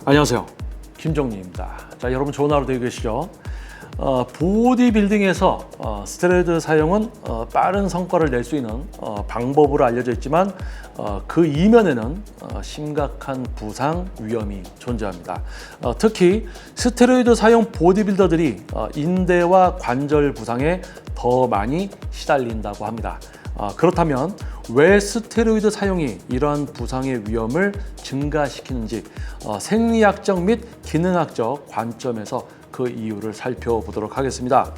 안녕하세요. 김정리입니다. 자, 여러분 좋은 하루 되고 계시죠? 보디빌딩에서 스테로이드 사용은 빠른 성과를 낼 수 있는 방법으로 알려져 있지만 그 이면에는 심각한 부상 위험이 존재합니다. 특히 스테로이드 사용 보디빌더들이 인대와 관절 부상에 더 많이 시달린다고 합니다. 그렇다면 왜 스테로이드 사용이 이러한 부상의 위험을 증가시키는지 생리학적 및 기능학적 관점에서 그 이유를 살펴보도록 하겠습니다.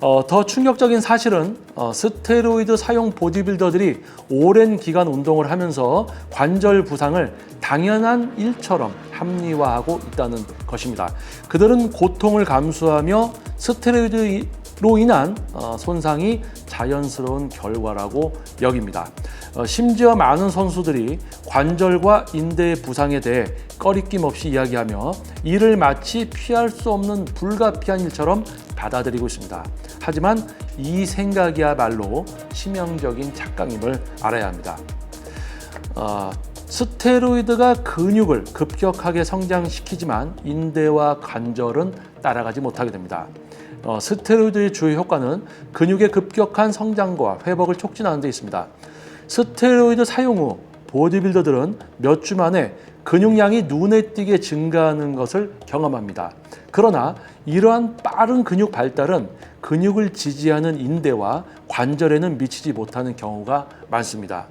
더 충격적인 사실은 스테로이드 사용 보디빌더들이 오랜 기간 운동을 하면서 관절 부상을 당연한 일처럼 합리화하고 있다는 것입니다. 그들은 고통을 감수하며 스테로이드로 인한 손상이 자연스러운 결과라고 여깁니다. 심지어 많은 선수들이 관절과 인대 부상에 대해 꺼리낌 없이 이야기하며 이를 마치 피할 수 없는 불가피한 일처럼 받아들이고 있습니다. 하지만 이 생각이야말로 치명적인 착각임을 알아야 합니다. 스테로이드가 근육을 급격하게 성장시키지만 인대와 관절은 따라가지 못하게 됩니다. 스테로이드의 주요 효과는 근육의 급격한 성장과 회복을 촉진하는 데 있습니다. 스테로이드 사용 후 보디빌더들은 몇 주 만에 근육량이 눈에 띄게 증가하는 것을 경험합니다. 그러나 이러한 빠른 근육 발달은 근육을 지지하는 인대와 관절에는 미치지 못하는 경우가 많습니다.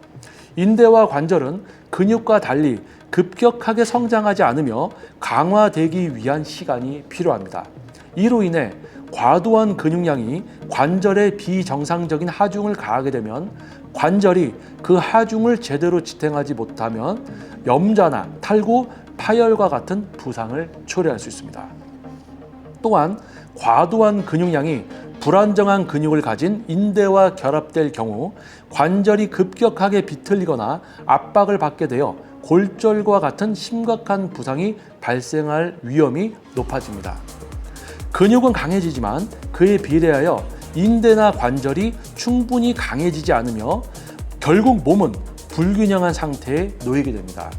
인대와 관절은 근육과 달리 급격하게 성장하지 않으며 강화되기 위한 시간이 필요합니다. 이로 인해 과도한 근육량이 관절에 비정상적인 하중을 가하게 되면 관절이 그 하중을 제대로 지탱하지 못하면 염좌나 탈구, 파열과 같은 부상을 초래할 수 있습니다. 또한 과도한 근육량이 불안정한 근육을 가진 인대와 결합될 경우 관절이 급격하게 비틀리거나 압박을 받게 되어 골절과 같은 심각한 부상이 발생할 위험이 높아집니다. 근육은 강해지지만 그에 비례하여 인대나 관절이 충분히 강해지지 않으며 결국 몸은 불균형한 상태에 놓이게 됩니다.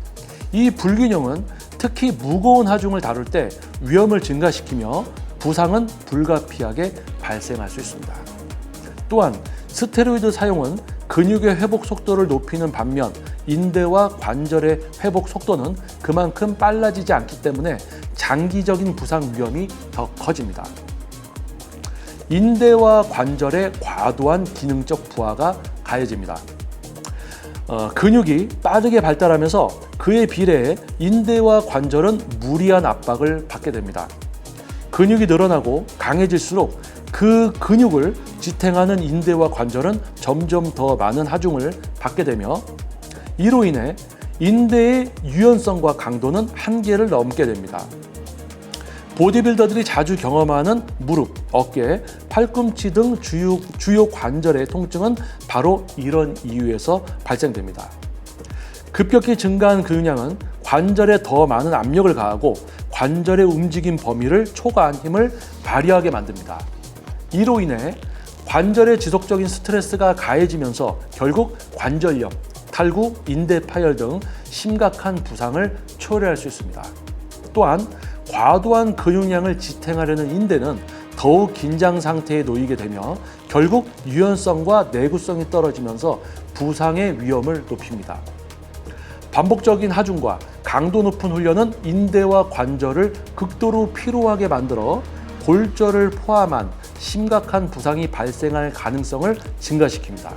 이 불균형은 특히 무거운 하중을 다룰 때 위험을 증가시키며 부상은 불가피하게 발생할 수 있습니다. 또한 스테로이드 사용은 근육의 회복 속도를 높이는 반면 인대와 관절의 회복 속도는 그만큼 빨라지지 않기 때문에 장기적인 부상 위험이 더 커집니다. 인대와 관절의 과도한 기능적 부하가 가해집니다. 근육이 빠르게 발달하면서 그에 비례해 인대와 관절은 무리한 압박을 받게 됩니다. 근육이 늘어나고 강해질수록 그 근육을 지탱하는 인대와 관절은 점점 더 많은 하중을 받게 되며 이로 인해 인대의 유연성과 강도는 한계를 넘게 됩니다. 보디빌더들이 자주 경험하는 무릎, 어깨, 팔꿈치 등 주요 관절의 통증은 바로 이런 이유에서 발생됩니다. 급격히 증가한 근육량은 관절에 더 많은 압력을 가하고 관절의 움직임 범위를 초과한 힘을 발휘하게 만듭니다. 이로 인해 관절의 지속적인 스트레스가 가해지면서 결국 관절염, 탈구, 인대 파열 등 심각한 부상을 초래할 수 있습니다. 또한 과도한 근육량을 지탱하려는 인대는 더욱 긴장 상태에 놓이게 되며 결국 유연성과 내구성이 떨어지면서 부상의 위험을 높입니다. 반복적인 하중과 강도 높은 훈련은 인대와 관절을 극도로 피로하게 만들어 골절을 포함한 심각한 부상이 발생할 가능성을 증가시킵니다.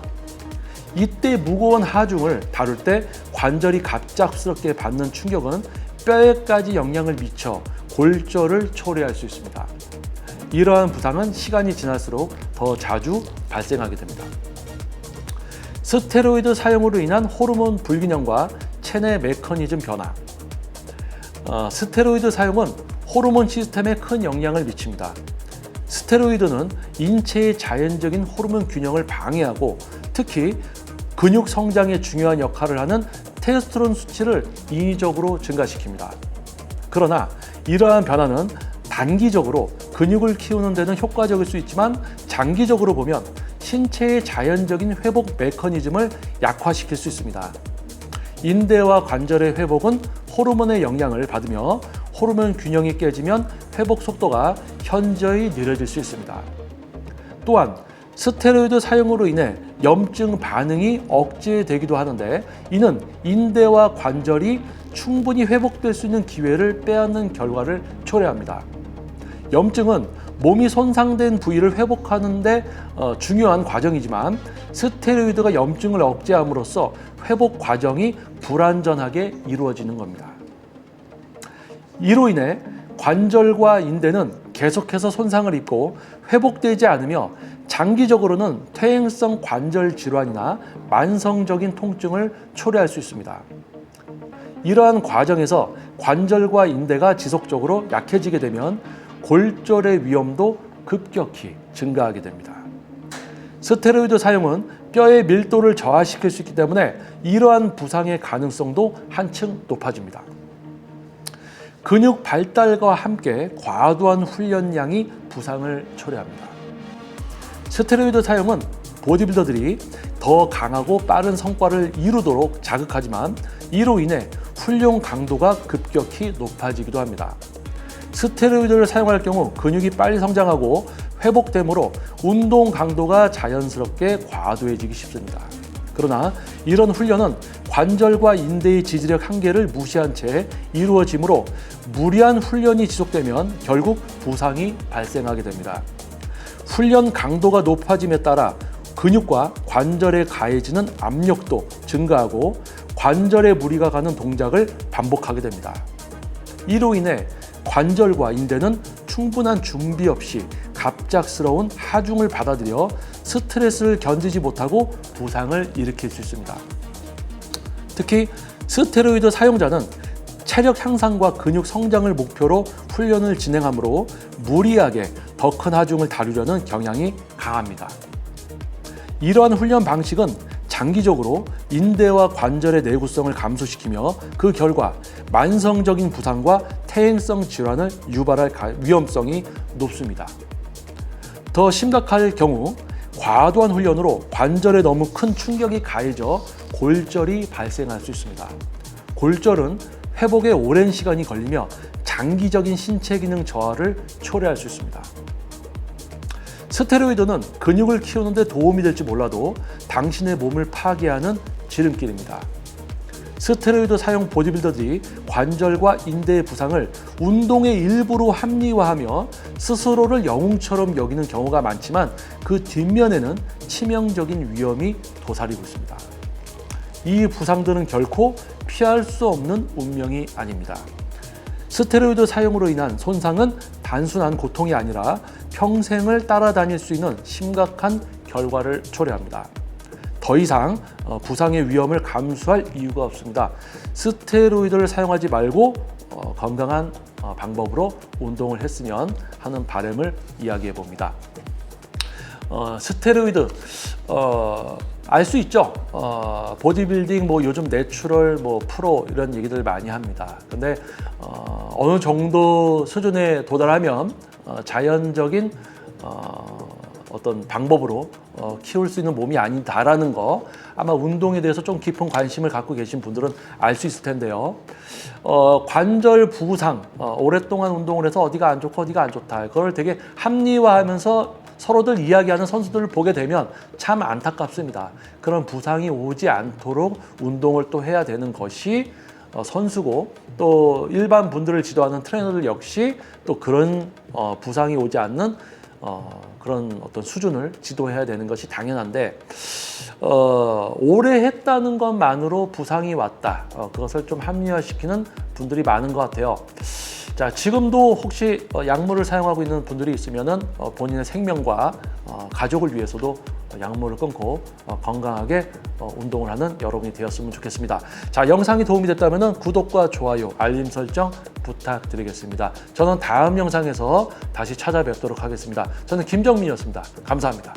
이때 무거운 하중을 다룰 때 관절이 갑작스럽게 받는 충격은 뼈에까지 영향을 미쳐 골절을 초래할 수 있습니다. 이러한 부상은 시간이 지날수록 더 자주 발생하게 됩니다. 스테로이드 사용으로 인한 호르몬 불균형과 체내 메커니즘 변화. 스테로이드 사용은 호르몬 시스템에 큰 영향을 미칩니다. 스테로이드는 인체의 자연적인 호르몬 균형을 방해하고 특히 근육 성장에 중요한 역할을 하는 테스토스테론 수치를 인위적으로 증가시킵니다. 그러나 이러한 변화는 단기적으로 근육을 키우는 데는 효과적일 수 있지만 장기적으로 보면 신체의 자연적인 회복 메커니즘을 약화시킬 수 있습니다. 인대와 관절의 회복은 호르몬의 영향을 받으며 호르몬 균형이 깨지면 회복 속도가 현저히 느려질 수 있습니다. 또한 스테로이드 사용으로 인해 염증 반응이 억제되기도 하는데, 이는 인대와 관절이 충분히 회복될 수 있는 기회를 빼앗는 결과를 초래합니다. 염증은 몸이 손상된 부위를 회복하는 데 중요한 과정이지만, 스테로이드가 염증을 억제함으로써 회복 과정이 불완전하게 이루어지는 겁니다. 이로 인해 관절과 인대는 계속해서 손상을 입고 회복되지 않으며 장기적으로는 퇴행성 관절 질환이나 만성적인 통증을 초래할 수 있습니다. 이러한 과정에서 관절과 인대가 지속적으로 약해지게 되면 골절의 위험도 급격히 증가하게 됩니다. 스테로이드 사용은 뼈의 밀도를 저하시킬 수 있기 때문에 이러한 부상의 가능성도 한층 높아집니다. 근육 발달과 함께 과도한 훈련량이 부상을 초래합니다. 스테로이드 사용은 보디빌더들이 더 강하고 빠른 성과를 이루도록 자극하지만, 이로 인해 훈련 강도가 급격히 높아지기도 합니다. 스테로이드를 사용할 경우 근육이 빨리 성장하고 회복되므로 운동 강도가 자연스럽게 과도해지기 쉽습니다. 그러나 이런 훈련은 관절과 인대의 지지력 한계를 무시한 채 이루어지므로 무리한 훈련이 지속되면 결국 부상이 발생하게 됩니다. 훈련 강도가 높아짐에 따라 근육과 관절에 가해지는 압력도 증가하고 관절에 무리가 가는 동작을 반복하게 됩니다. 이로 인해 관절과 인대는 충분한 준비 없이 갑작스러운 하중을 받아들여 스트레스를 견디지 못하고 부상을 일으킬 수 있습니다. 특히 스테로이드 사용자는 체력 향상과 근육 성장을 목표로 훈련을 진행하므로 무리하게 더 큰 하중을 다루려는 경향이 강합니다. 이러한 훈련 방식은 장기적으로 인대와 관절의 내구성을 감소시키며 그 결과 만성적인 부상과 퇴행성 질환을 유발할 위험성이 높습니다. 더 심각할 경우 과도한 훈련으로 관절에 너무 큰 충격이 가해져 골절이 발생할 수 있습니다. 골절은 회복에 오랜 시간이 걸리며 장기적인 신체 기능 저하를 초래할 수 있습니다. 스테로이드는 근육을 키우는 데 도움이 될지 몰라도 당신의 몸을 파괴하는 지름길입니다. 스테로이드 사용 보디빌더들이 관절과 인대의 부상을 운동의 일부로 합리화하며 스스로를 영웅처럼 여기는 경우가 많지만, 그 뒷면에는 치명적인 위험이 도사리고 있습니다. 이 부상들은 결코 피할 수 없는 운명이 아닙니다. 스테로이드 사용으로 인한 손상은 단순한 고통이 아니라 평생을 따라다닐 수 있는 심각한 결과를 초래합니다. 더 이상 부상의 위험을 감수할 이유가 없습니다. 스테로이드를 사용하지 말고 건강한 방법으로 운동을 했으면 하는 바람을 이야기해 봅니다. 스테로이드 알 수 있죠. 보디빌딩 요즘 내추럴 프로 이런 얘기들 많이 합니다. 근데 어느 정도 수준에 도달하면 자연적인 어떤 방법으로 키울 수 있는 몸이 아니다라는 거, 아마 운동에 대해서 좀 깊은 관심을 갖고 계신 분들은 알 수 있을 텐데요. 관절 부상, 오랫동안 운동을 해서 어디가 안 좋고 어디가 안 좋다, 그걸 되게 합리화하면서 서로들 이야기하는 선수들을 보게 되면 참 안타깝습니다. 그런 부상이 오지 않도록 운동을 또 해야 되는 것이 선수고, 또 일반 분들을 지도하는 트레이너들 역시 또 그런 부상이 오지 않는 그런 어떤 수준을 지도해야 되는 것이 당연한데, 오래 했다는 것만으로 부상이 왔다, 그것을 좀 합리화시키는 분들이 많은 것 같아요. 자, 지금도 혹시 약물을 사용하고 있는 분들이 있으면은 본인의 생명과 가족을 위해서도 약물을 끊고 건강하게 운동을 하는 여러분이 되었으면 좋겠습니다. 자, 영상이 도움이 됐다면 구독과 좋아요, 알림 설정 부탁드리겠습니다. 저는 다음 영상에서 다시 찾아뵙도록 하겠습니다. 저는 김정민이었습니다. 감사합니다.